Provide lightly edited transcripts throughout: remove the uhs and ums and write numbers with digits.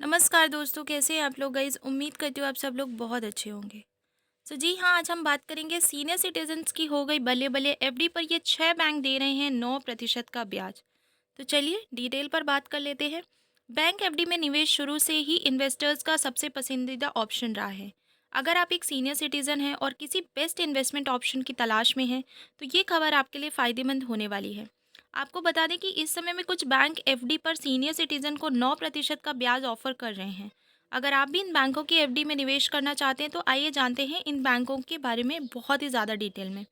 नमस्कार दोस्तों, कैसे हैं आप लोग गाइस। उम्मीद करती हूँ आप सब लोग बहुत अच्छे होंगे। जी हाँ, आज हम बात करेंगे सीनियर सिटीजन्स की हो गई बल्ले बल्ले एफडी पर ये 6 बैंक दे रहे हैं 9% का ब्याज। तो चलिए डिटेल पर बात कर लेते हैं। बैंक एफडी में निवेश शुरू से ही इन्वेस्टर्स का सबसे पसंदीदा ऑप्शन रहा है। अगर आप एक सीनियर सिटीजन हैं और किसी बेस्ट इन्वेस्टमेंट ऑप्शन की तलाश में हैं, तो ये खबर आपके लिए फ़ायदेमंद होने वाली है। आपको बता दें कि इस समय में कुछ बैंक एफडी पर सीनियर सिटीजन को 9% का ब्याज ऑफर कर रहे हैं। अगर आप भी इन बैंकों की एफडी में निवेश करना चाहते हैं, तो आइए जानते हैं इन बैंकों के बारे में बहुत ही ज़्यादा डिटेल में।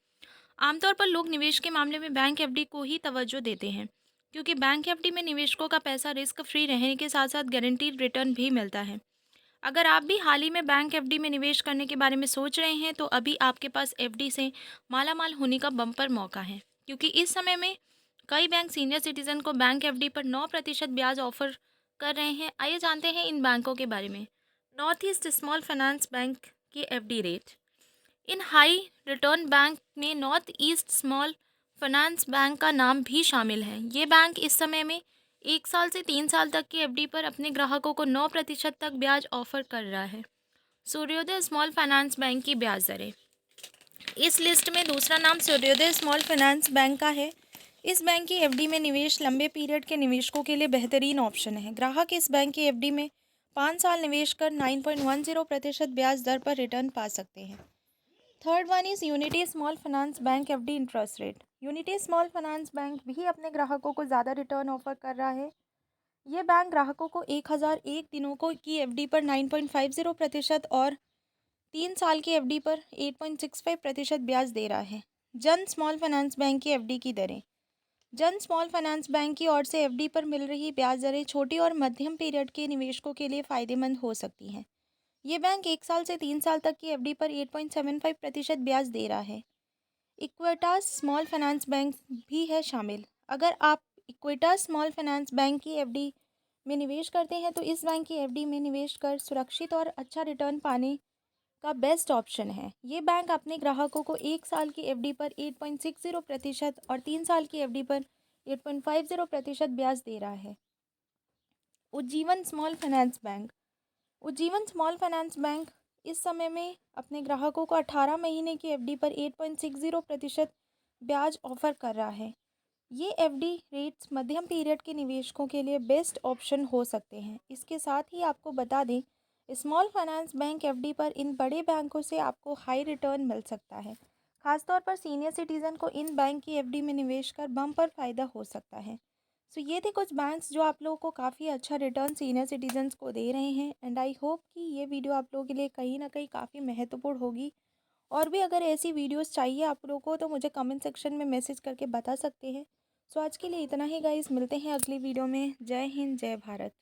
आमतौर पर लोग निवेश के मामले में बैंक एफडी को ही तवज्जो देते हैं, क्योंकि बैंक एफडी में निवेशकों का पैसा रिस्क फ्री रहने के साथ साथ गारंटीड रिटर्न भी मिलता है। अगर आप भी हाल ही में बैंक एफडी में निवेश करने के बारे में सोच रहे हैं, तो अभी आपके पास एफडी से मालामाल होने का बम्पर मौका है, क्योंकि इस समय में कई बैंक सीनियर सिटीजन को बैंक एफडी पर 9% ब्याज ऑफर कर रहे हैं। आइए जानते हैं इन बैंकों के बारे में। North East small finance bank की एफडी रेट। इन हाई रिटर्न बैंक में North East small finance bank का नाम भी शामिल है। ये बैंक इस समय में 1 साल से 3 साल तक की एफडी पर अपने ग्राहकों को 9% तक ब्याज ऑफर कर रहा है। सूर्योदय स्मॉल फाइनेंस बैंक की ब्याज दरें। इस लिस्ट में दूसरा नाम सूर्योदय स्मॉल फाइनेंस बैंक का है। इस बैंक की एफडी में निवेश लंबे पीरियड के निवेशकों के लिए बेहतरीन ऑप्शन है। ग्राहक इस बैंक की एफडी में 5 साल निवेश कर 9.10% ब्याज दर पर रिटर्न पा सकते हैं। Third one is unity small finance bank FD interest rate. Unity small finance bank भी अपने ग्राहकों को ज़्यादा रिटर्न ऑफर कर रहा है। ये बैंक ग्राहकों को 1001 दिनों को की एफडी पर 9.50% और 3 साल की एफडी पर 8.65% ब्याज दे रहा है। जन स्मॉल फाइनेंस बैंक की एफडी की दरें। जन स्मॉल फाइनेंस बैंक की ओर से एफडी पर मिल रही ब्याज दरें छोटी और मध्यम पीरियड के निवेशकों के लिए फ़ायदेमंद हो सकती हैं। ये बैंक 1 साल से 3 साल तक की एफडी पर 8.75% ब्याज दे रहा है। इक्विटास स्मॉल फाइनेंस बैंक भी है शामिल। अगर आप इक्विटास स्मॉल फाइनेंस बैंक की एफडी में निवेश करते हैं, तो इस बैंक की एफडी में निवेश कर सुरक्षित और अच्छा रिटर्न पाने का बेस्ट ऑप्शन है। ये बैंक अपने ग्राहकों को 1 साल की एफडी पर 8.60% और 3 साल की एफडी पर 8.50% ब्याज दे रहा है। Ujjivan small finance bank. Ujjivan small finance bank इस समय में अपने ग्राहकों को 18 महीने की एफडी पर 8.60% ब्याज ऑफर कर रहा है। ये एफडी रेट्स मध्यम पीरियड के निवेशकों के लिए बेस्ट ऑप्शन हो सकते हैं। इसके साथ ही आपको बता दें, स्मॉल फाइनेंस बैंक एफडी पर इन बड़े बैंकों से आपको हाई रिटर्न मिल सकता है। खासतौर पर सीनियर सिटीजन को इन बैंक की एफडी में निवेश कर बम्पर फ़ायदा हो सकता है। सो ये थे कुछ बैंक्स जो आप लोगों को काफ़ी अच्छा रिटर्न सीनियर सिटीजन्स को दे रहे हैं। एंड आई होप कि ये वीडियो आप लोगों के लिए कहीं ना कहीं काफ़ी महत्वपूर्ण होगी। और भी अगर ऐसी वीडियोस चाहिए आप लोगों को, तो मुझे कमेंट सेक्शन में मैसेज करके बता सकते हैं। सो आज के लिए इतना ही गाइस, मिलते हैं अगली वीडियो में। जय हिंद, जय भारत।